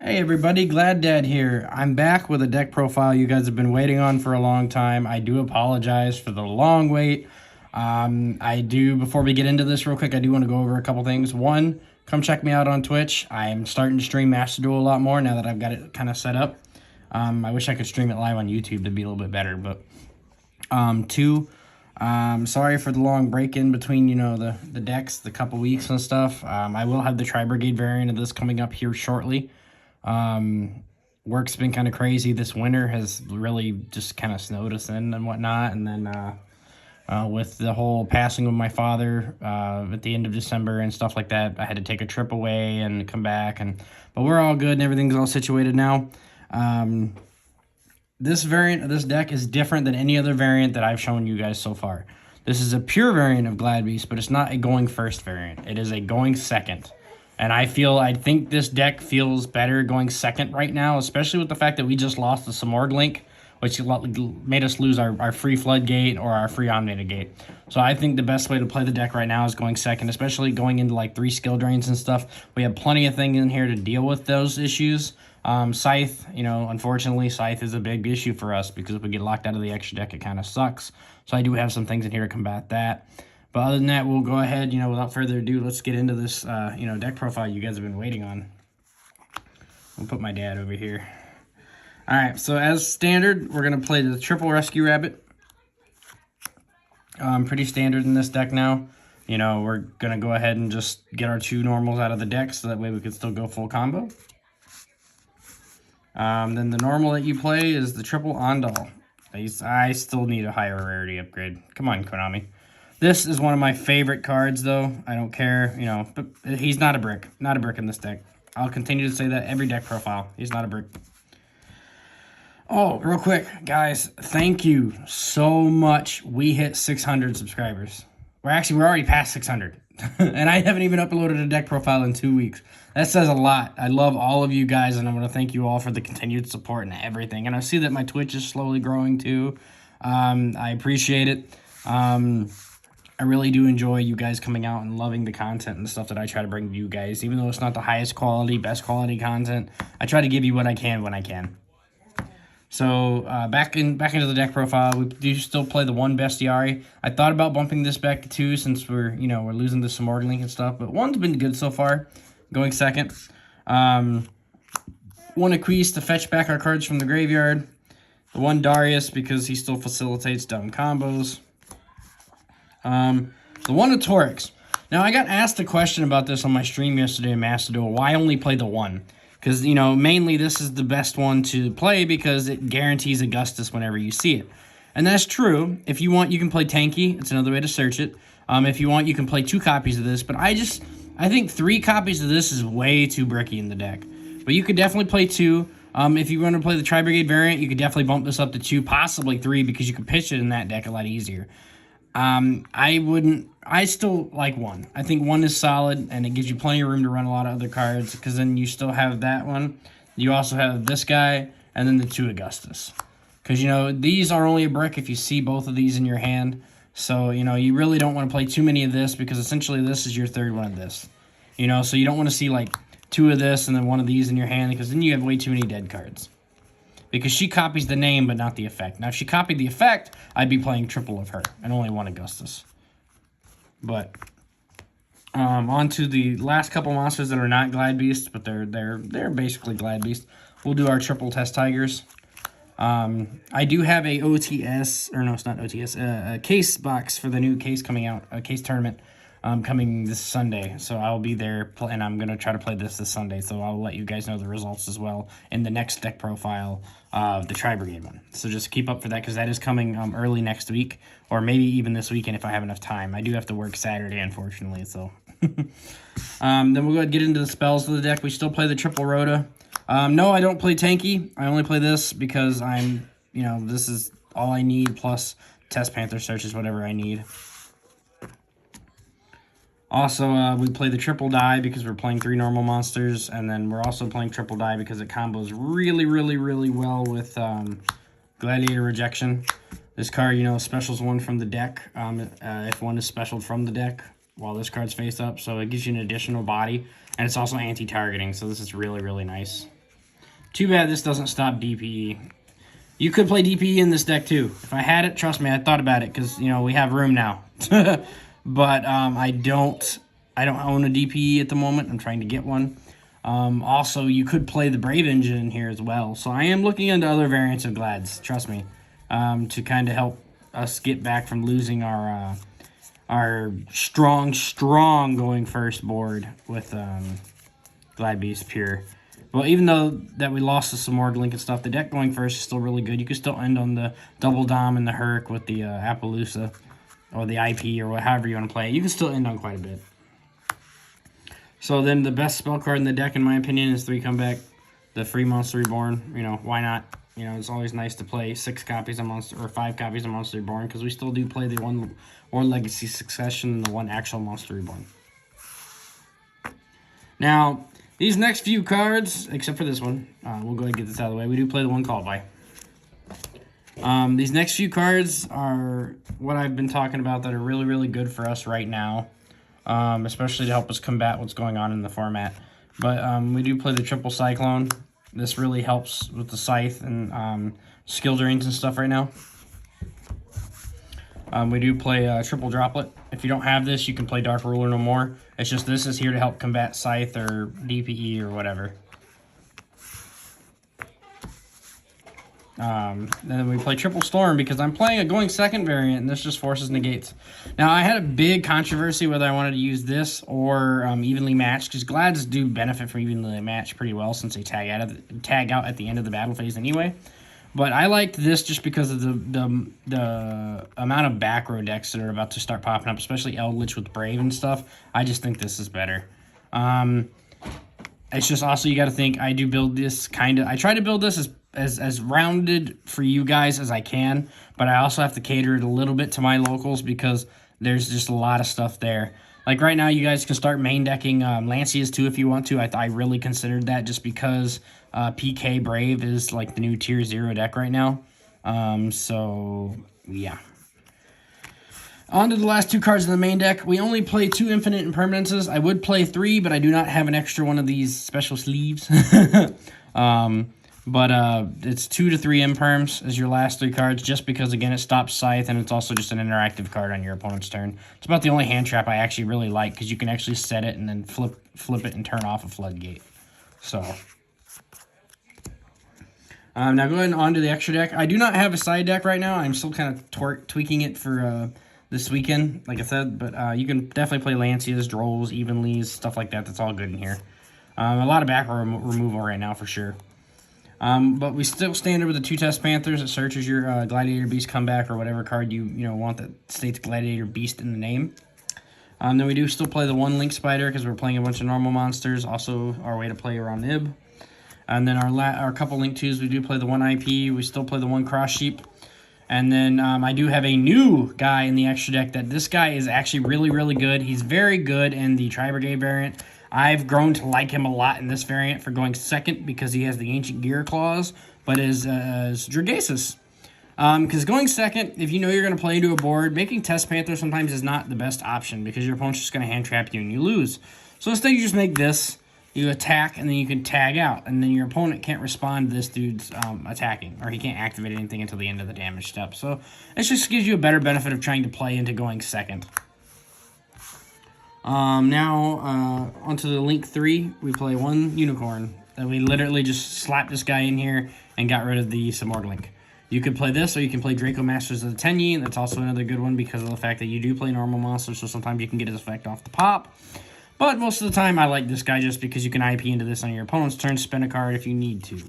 Hey everybody, Glad Dad here. I'm back with a deck profile you guys have been waiting on for a long time. I do apologize for the long wait. Before we get into this real quick, I do want to go over a couple things. One, come check me out on Twitch. I'm starting to stream Master Duel a lot more now that I've got it kind of set up. I wish I could stream it live on YouTube to be a little bit better, but two, sorry for the long break in between, the decks, the couple weeks and stuff. I will have the Tri-Brigade variant of this coming up here shortly. Work's been kind of crazy. This winter has really just kind of snowed us in and whatnot. And then with the whole passing of my father at the end of December and stuff like that, I had to take a trip away and come back. But we're all good and everything's all situated now. This variant of this deck is different than any other variant that I've shown you guys so far. This is a pure variant of Glad Beast, but it's not a going first variant. It is a going second. And I think this deck feels better going second right now, especially with the fact that we just lost the Samorg link, which made us lose our free Floodgate or our free Omnita Gate. So I think the best way to play the deck right now is going second, especially going into like 3 skill drains and stuff. We have plenty of things in here to deal with those issues. Scythe, unfortunately, Scythe is a big issue for us because if we get locked out of the extra deck, it kind of sucks. So I do have some things in here to combat that. But other than that, we'll go ahead, without further ado, let's get into this, deck profile you guys have been waiting on. I'll put my dad over here. All right, so as standard, we're going to play the Triple Rescue Rabbit. Pretty standard in this deck now. We're going to go ahead and just get our 2 normals out of the deck so that way we can still go full combo. Then the normal that you play is the Triple Ondal. I still need a higher rarity upgrade. Come on, Konami. This is one of my favorite cards, though. I don't care, but he's not a brick. Not a brick in this deck. I'll continue to say that every deck profile. He's not a brick. Oh, real quick, guys, thank you so much. We hit 600 subscribers. We're already past 600. And I haven't even uploaded a deck profile in 2 weeks. That says a lot. I love all of you guys, and I'm going to thank you all for the continued support and everything. And I see that my Twitch is slowly growing, too. I appreciate it. I really do enjoy you guys coming out and loving the content and stuff that I try to bring to you guys. Even though it's not the highest quality, best quality content, I try to give you what I can when I can. So, back into the deck profile, we do still play the 1 Bestiary. I thought about bumping this back to 2 since we're losing the Samorg link and stuff, but 1's been good so far, going second. 1 Aquise to fetch back our cards from the graveyard. The 1 Darius because he still facilitates dumb combos. The 1 Torix. Now, I got asked a question about this on my stream yesterday in Master Duel. Why only play the 1? Because, mainly this is the best one to play because it guarantees Augustus whenever you see it. And that's true. If you want, you can play Tanky. It's another way to search it. If you want, you can play 2 copies of this. But I think 3 copies of this is way too bricky in the deck. But you could definitely play 2. If you want to play the Tri-Brigade variant, you could definitely bump this up to 2, possibly 3, because you can pitch it in that deck a lot easier. I still like 1. I think 1 is solid, and it gives you plenty of room to run a lot of other cards, because then you still have that one. You also have this guy, and then the 2 Augustus. Because, these are only a brick if you see both of these in your hand. So, you really don't want to play too many of this, because essentially this is your 3rd one of this. So you don't want to see, like, 2 of this and then 1 of these in your hand, because then you have way too many dead cards. Because she copies the name, but not the effect. Now, if she copied the effect, I'd be playing triple of her, and only 1 Augustus. But, on to the last couple monsters that are not Glad Beast, but they're basically Glad Beast. We'll do our triple Test Tigers. I do have a OTS, or no, it's not OTS, a case box for the new case coming out, a case tournament coming this Sunday. So I'll be there, and I'm going to try to play this Sunday. So I'll let you guys know the results as well in the next deck profile of the Tri-Brigade one. So just keep up for that, because that is coming early next week, or maybe even this weekend if I have enough time. I do have to work Saturday, unfortunately, so. Then we'll go ahead and get into the spells of the deck. We still play the Triple Rhoda. No, I don't play Tanky. I only play this because this is all I need, plus Test Panther Search is whatever I need. Also, we play the Triple Die because we're playing 3 normal monsters, and then we're also playing Triple Die because it combos really, really, really well with Gladiator Rejection. This card, specials 1 from the deck if 1 is specialed from the deck while this card's face up, so it gives you an additional body, and it's also anti-targeting, so this is really, really nice. Too bad this doesn't stop DPE. You could play DPE in this deck too. If I had it, trust me, I thought about it because, you know, we have room now. But I don't own a DPE at the moment. I'm trying to get one. Also, you could play the Brave engine in here as well. So I am looking into other variants of Glads, trust me, to kind of help us get back from losing our strong going first board with Glad Beast Pure. Well, even though that we lost to some more Link and stuff, the deck going first is still really good. You can still end on the Double Dom and the Herc with the Appaloosa or the IP or however you want to play it. You can still end on quite a bit. So then the best spell card in the deck, in my opinion, is 3 Comeback, the free Monster Reborn. You know, why not? You know, it's always nice to play 6 copies of Monster, or 5 copies of Monster Reborn, because we still do play the 1 or Legacy Succession and the 1 actual Monster Reborn. Now, these next few cards, except for this one, we'll go ahead and get this out of the way. We do play the 1 Call By. These next few cards are what I've been talking about that are really, really good for us right now. Especially to help us combat what's going on in the format. But we do play the Triple Cyclone. This really helps with the Scythe and skill drains and stuff right now. We do play Triple Droplet. If you don't have this, you can play Dark Ruler no more. It's just this is here to help combat Scythe or DPE or whatever. Then we play Triple Storm because I'm playing a going second variant, and this just forces negates. Now, I had a big controversy whether I wanted to use this or evenly matched, because Glads do benefit from evenly matched pretty well since they tag out at the end of the battle phase anyway. But I liked this just because of the amount of back row decks that are about to start popping up, especially Eldritch with Brave and stuff. I just think this is better. It's just also, you got to think, I do build this I try to build this as rounded for you guys as I can, but I also have to cater it a little bit to my locals because there's just a lot of stuff there. Like right now, you guys can start main decking Lancias too if you want to. I really considered that just because PK Brave is like the new tier 0 deck right now. So yeah. On to the last 2 cards in the main deck. We only play 2 Infinite Impermanences. I would play 3, but I do not have an extra one of these special sleeves. But it's 2 to 3 Imperms as your last 3 cards, just because, again, it stops Scythe, and it's also just an interactive card on your opponent's turn. It's about the only hand trap I actually really like, because you can actually set it and then flip it and turn off a Floodgate. So, now going on to the extra deck. I do not have a side deck right now. I'm still kind of tweaking it for this weekend, like I said. But you can definitely play Lancias, Drolls, Evenlies, stuff like that. That's all good in here. A lot of back row removal right now for sure. But we still standard with the 2 Test Panthers. It searches your Gladiator Beast Comeback or whatever card you want that states Gladiator Beast in the name. Then we do still play the 1 Link Spider because we're playing a bunch of normal monsters. Also, our way to play around Nib. And then our couple Link 2s, we do play the 1 IP. We still play the 1 Cross Sheep. And then I do have a new guy in the extra deck that this guy is actually really, really good. He's very good in the Tri-Brigade variant. I've grown to like him a lot in this variant for going second because he has the Ancient Gear Claws, but is Dragasis. Because going second, if you know you're going to play into a board, making Test Panther sometimes is not the best option because your opponent's just going to hand trap you and you lose. So instead you just make this, you attack, and then you can tag out, and then your opponent can't respond to this dude's attacking, or he can't activate anything until the end of the damage step. So it just gives you a better benefit of trying to play into going second. Now, onto the Link 3, we play 1 Unicorn. And we literally just slapped this guy in here and got rid of the Samord Link. You could play this, or you can play Draco Masters of the Tenyi, and that's also another good one because of the fact that you do play normal monsters, so sometimes you can get his effect off the pop. But most of the time, I like this guy just because you can IP into this on your opponent's turn, spin a card if you need to.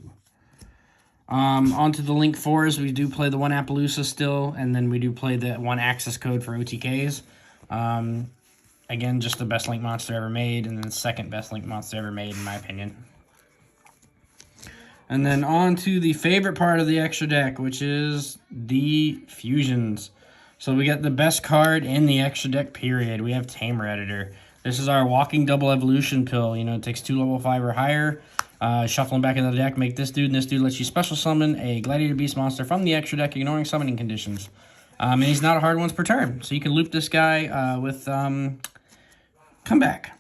Onto the Link 4s, we do play the 1 Appaloosa still, and then we do play the 1 Access Code for OTKs. Again, just the best Link monster ever made, and then the second best Link monster ever made, in my opinion. And then on to the favorite part of the extra deck, which is the fusions. So we got the best card in the extra deck, period. We have Tamer Editor. This is our walking double evolution pill. You know, it takes 2 level 5 or higher. Shuffle them back into the deck, make this dude, and this dude lets you special summon a Gladiator Beast monster from the extra deck, ignoring summoning conditions. And he's not a hard once per turn. So you can loop this guy with Comeback.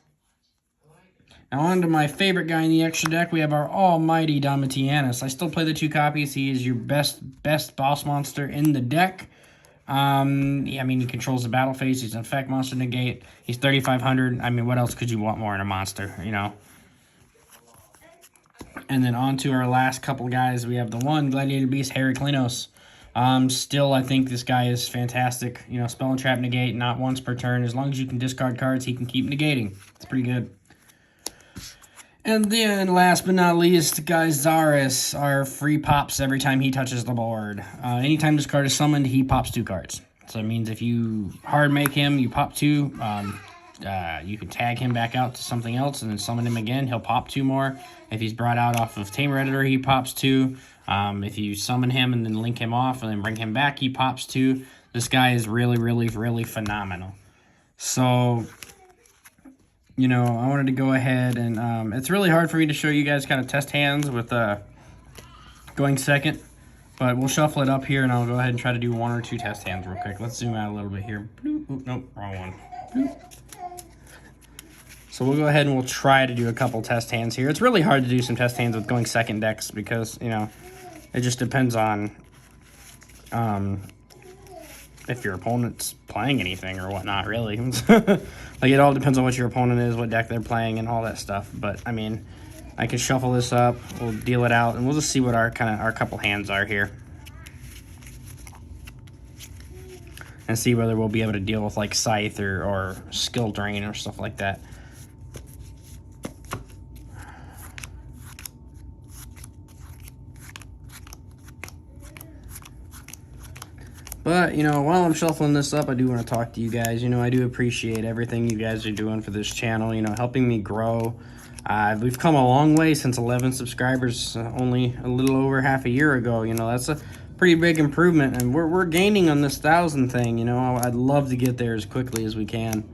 Now on to my favorite guy in the extra deck. We have our almighty Domitianus. I still play the 2 copies. He is your best boss monster in the deck. Yeah, I mean, he controls the battle phase. He's an effect monster negate. He's 3,500. I mean, what else could you want more in a monster, you know? And then on to our last couple guys. We have the one Gladiator Beast Heraclinos. Still, I think this guy is fantastic. You know, spell and trap negate, not once per turn. As long as you can discard cards, he can keep negating. It's pretty good. And then, last but not least, guys, Zaris are free pops every time he touches the board. Anytime this card is summoned, he pops 2 cards. So it means if you hard make him, you pop 2. You can tag him back out to something else and then summon him again. He'll pop 2 more. If he's brought out off of Tamer Editor, he pops 2. If you summon him and then link him off and then bring him back, he pops 2. This guy is really, really, really phenomenal. So, you know, I wanted to go ahead and it's really hard for me to show you guys kind of test hands with going second, but we'll shuffle it up here and I'll go ahead and try to do 1 or 2 test hands real quick. Let's zoom out a little bit here. Oop, nope, wrong one. Bloop. So we'll go ahead and we'll try to do a couple test hands here. It's really hard to do some test hands with going second decks because, you know, it just depends on if your opponent's playing anything or whatnot, really. Like, it all depends on what your opponent is, what deck they're playing, and all that stuff. But, I mean, I can shuffle this up, we'll deal it out, and we'll just see what our couple hands are here. And see whether we'll be able to deal with, like, Scythe or Skill Drain or stuff like that. But, you know, while I'm shuffling this up, I do want to talk to you guys. You know, I do appreciate everything you guys are doing for this channel, you know, helping me grow. We've come a long way since 11 subscribers only a little over half a year ago. You know, that's a pretty big improvement, and we're gaining on this 1,000 thing. You know, I'd love to get there as quickly as we can.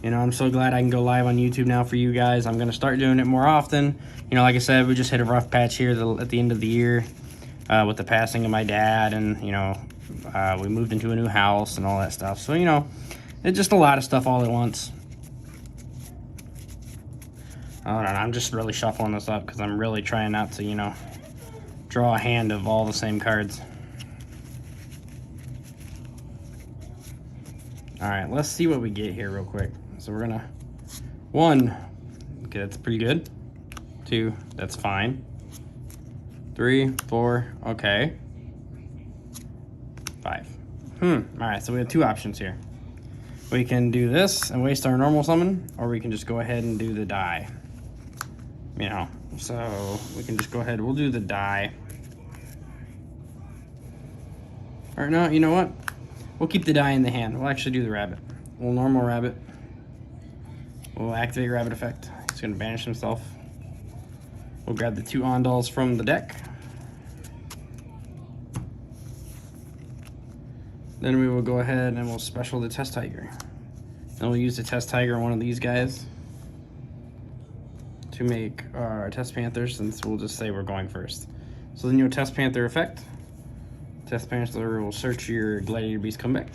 You know, I'm so glad I can go live on YouTube now for you guys. I'm going to start doing it more often. You know, like I said, we just hit a rough patch here at the end of the year with the passing of my dad, and, you know, we moved into a new house and all that stuff. So, you know, it's just a lot of stuff all at once. I don't know, I'm just really shuffling this up because I'm really trying not to, you know, draw a hand of all the same cards. Alright, let's see what we get here real quick. So we're gonna... 1. Okay, that's pretty good. 2, that's fine. 3, 4, okay. 5. Alright, so we have 2 options here. We can do this and waste our normal summon, or we can just go ahead and do the die. You know, so we can just go ahead, we'll do the die. Or no, you know what? We'll keep the die in the hand. We'll actually do the rabbit. We'll normal rabbit. We'll activate rabbit effect. He's gonna banish himself. We'll grab the 2 Ondals from the deck. Then we will go ahead and we'll special the Test Tiger. Then we'll use the Test Tiger on one of these guys to make our Test Panther, since we'll just say we're going first. So then you'll Test Panther effect. Test Panther will search your Gladiator Beast comeback.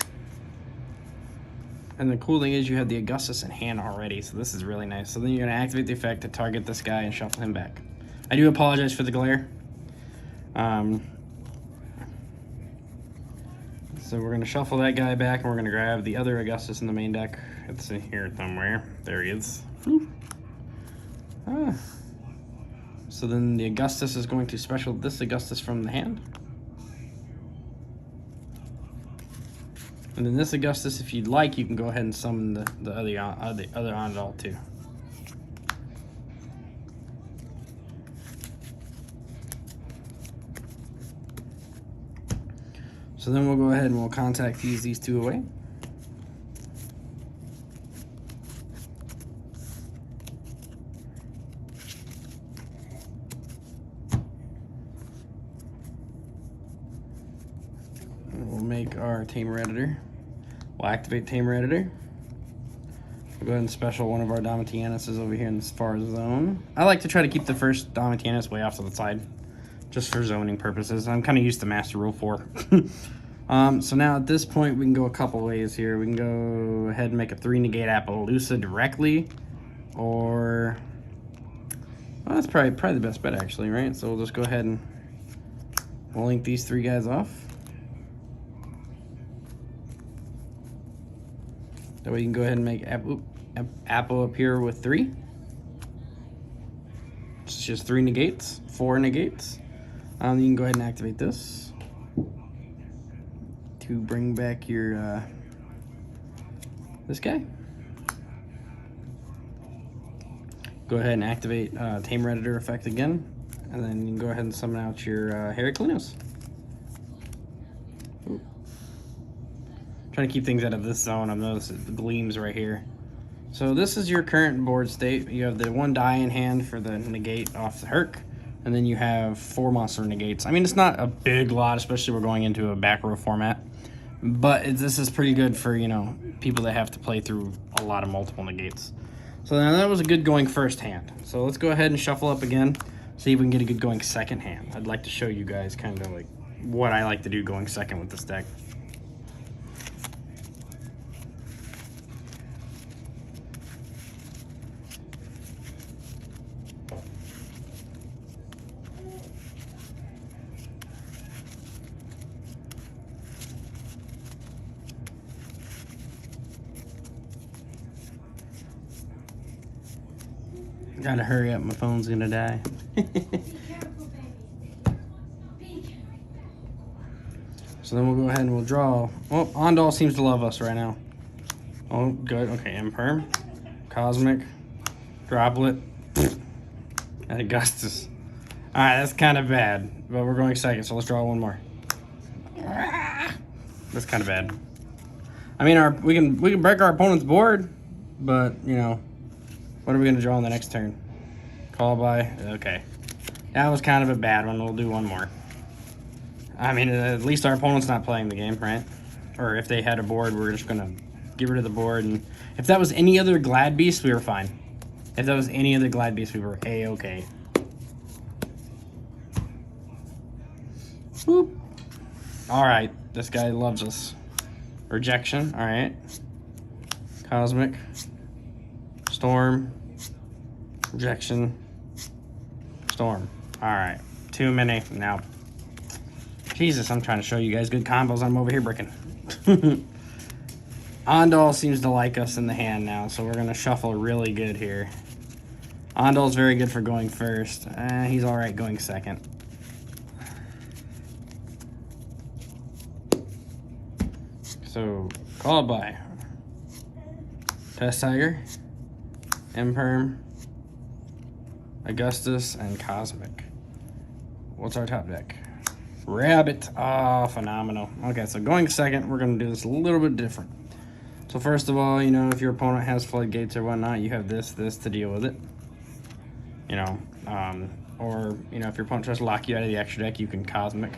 And the cool thing is you have the Augustus in hand already, so this is really nice. So then you're going to activate the effect to target this guy and shuffle him back. I do apologize for the glare. So we're going to shuffle that guy back, and we're going to grab the other Augustus in the main deck. It's in here somewhere. There he is. So then the Augustus is going to special this Augustus from the hand. And then this Augustus, if you'd like, you can go ahead and summon the other Ondal too. So then we'll go ahead and we'll contact fuse these 2 away. And we'll make our Tamer Editor. We'll activate Tamer Editor. We'll go ahead and special one of our Domitianuses over here in this far zone. I like to try to keep the first Domitianus way off to the side, just for zoning purposes. I'm kind of used to Master Rule 4. So now at this point, we can go a couple ways here. We can go ahead and make a 3 negate Appaloosa directly, or Well, that's probably the best bet, actually, right? So we'll just go ahead and we'll link these 3 guys off. That way you can go ahead and make Apple appear with 3. It's just 3 negates, 4 negates. You can go ahead and activate this to bring back your this guy. Go ahead and activate Tame Redditor effect again, and then you can go ahead and summon out your Heraclinos. Trying to keep things out of this zone. I've noticed the gleams right here. So this is your current board state. You have the 1 die in hand for the negate off the Herc, and then you have 4 monster negates. I mean, it's not a big lot, especially we're going into a back row format, but this is pretty good for, you know, people that have to play through a lot of multiple negates. So now that was a good going first hand. So let's go ahead and shuffle up again, see if we can get a good going second hand. I'd like to show you guys kind of like what I like to do going second with this deck. Gotta hurry up, my phone's gonna die. So then we'll go ahead and we'll draw. Oh, Ondal seems to love us right now. Oh, good. Okay, Imperm, Cosmic, Droplet, and Augustus. Alright, that's kind of bad, but we're going second, so let's draw 1 more. That's kind of bad. I mean, we can break our opponent's board, but, you know, what are we going to draw on the next turn? Call by. Okay. That was kind of a bad one. We'll do 1 more. I mean, at least our opponent's not playing the game, right? Or if they had a board, we're just going to get rid of the board. And if that was any other Glad Beast, we were fine. If that was any other Glad Beast, we were A-okay. Whoop. All right. This guy loves us. Rejection. All right. Cosmic. Storm. Rejection. Storm. Alright. Too many. Now. Jesus, I'm trying to show you guys good combos. I'm over here bricking. Ondal seems to like us in the hand now, so we're going to shuffle really good here. Ondal's very good for going first. He's alright going second. So, call by Test Tiger, Imperm, Augustus, and Cosmic. What's our top deck? Rabbit. Oh, phenomenal. Okay, so going second, we're going to do this a little bit different. So first of all, you know, if your opponent has floodgates or whatnot, you have this to deal with it. You know, or, you know, if your opponent tries to lock you out of the extra deck, you can Cosmic.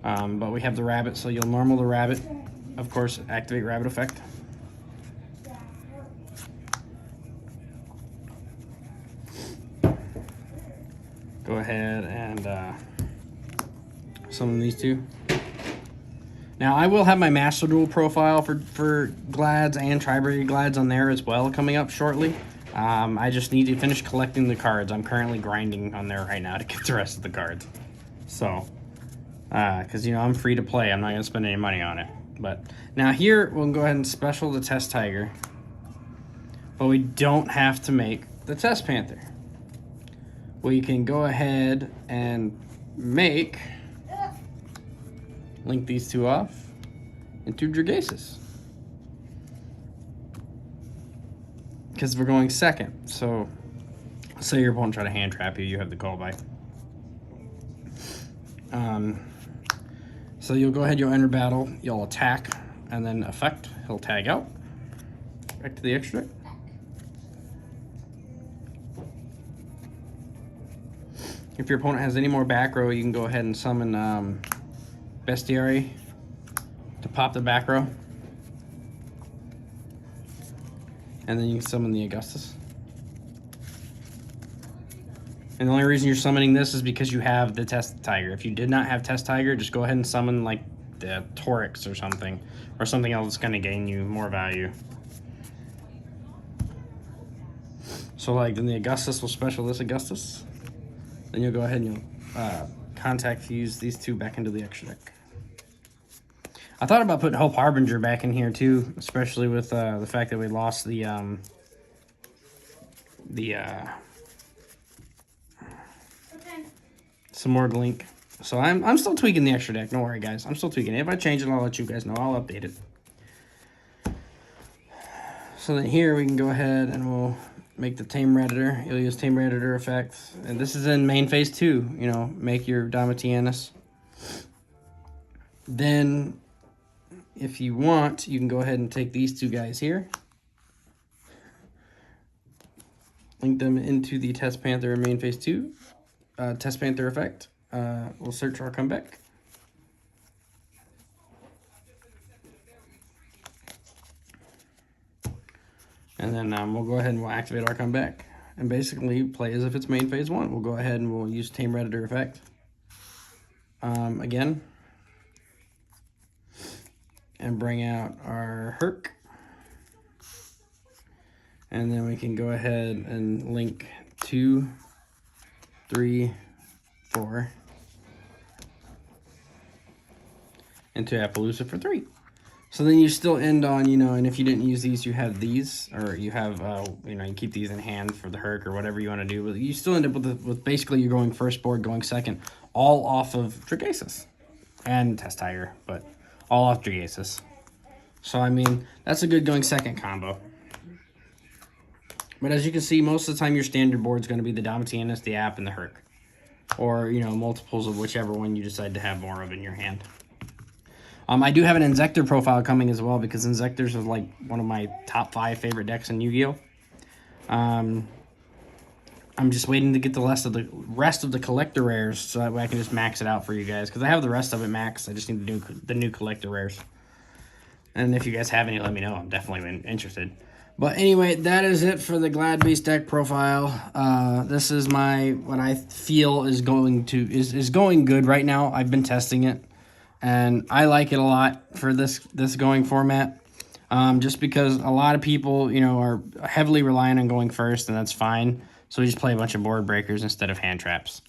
But we have the Rabbit, so you'll normal the Rabbit. Of course, activate Rabbit effect. Go ahead and summon these 2. Now, I will have my Master Duel profile for Glads and Tri-Breed Glads on there as well coming up shortly. I just need to finish collecting the cards. I'm currently grinding on there right now to get the rest of the cards. So, because, you know, I'm free to play. I'm not going to spend any money on it. But now here, we'll go ahead and special the Test Tiger. But we don't have to make the Test Panther. We can go ahead and link these 2 off into Dragasis. Because we're going second. So, say your opponent try to hand trap you, you have the call by. So you'll go ahead, you'll enter battle, you'll attack, and then effect, he'll tag out. Back to the extra deck. If your opponent has any more back row, you can go ahead and summon Bestiary to pop the back row. And then you can summon the Augustus. And the only reason you're summoning this is because you have the Test Tiger. If you did not have Test Tiger, just go ahead and summon like the Torix or something else that's going to gain you more value. So like then the Augustus will special this Augustus. Then you'll go ahead and you'll contact fuse these two back into the extra deck. I thought about putting Hope Harbinger back in here too, especially with the fact that we lost the some more Glink. So I'm still tweaking the extra deck. Don't worry, guys. I'm still tweaking it. If I change it, I'll let you guys know. I'll update it. So then here we can go ahead and we'll make the Tame Redditor. You'll use Tame Redditor effect. And this is in main phase 2. You know, make your Domitianus. Then, if you want, you can go ahead and take these two guys here. Link them into the Test Panther in main phase 2. Test Panther effect. We'll search our comeback. And then we'll go ahead and we'll activate our comeback. And basically play as if it's main phase 1. We'll go ahead and we'll use Tame Redditor effect. Again. And bring out our Herc. And then we can go ahead and link 2, 3, 4 into Appaloosa for 3. So then you still end on, you know, and if you didn't use these, you have these, or you have, you know, you keep these in hand for the Herc or whatever you want to do. But you still end up with basically you're going first board, going second, all off of Trigasis and Test Tiger, but all off Trigasis. So, I mean, that's a good going second combo. But as you can see, most of the time your standard board is going to be the Domitianus, the App, and the Herc. Or, you know, multiples of whichever one you decide to have more of in your hand. I do have an Inzektor profile coming as well because Inzektors is like one of my top 5 favorite decks in Yu-Gi-Oh! I'm just waiting to get the rest of the collector rares so that way I can just max it out for you guys. Because I have the rest of it maxed. I just need to do the new collector rares. And if you guys have any, let me know. I'm definitely interested. But anyway, that is it for the Glad Beast deck profile. This is what I feel is going good right now. I've been testing it. And I like it a lot for this going format. Just because a lot of people, you know, are heavily reliant on going first, and that's fine. So we just play a bunch of board breakers instead of hand traps.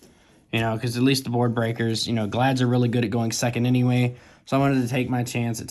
You know, because at least the board breakers, you know, Glads are really good at going second anyway. So I wanted to take my chance at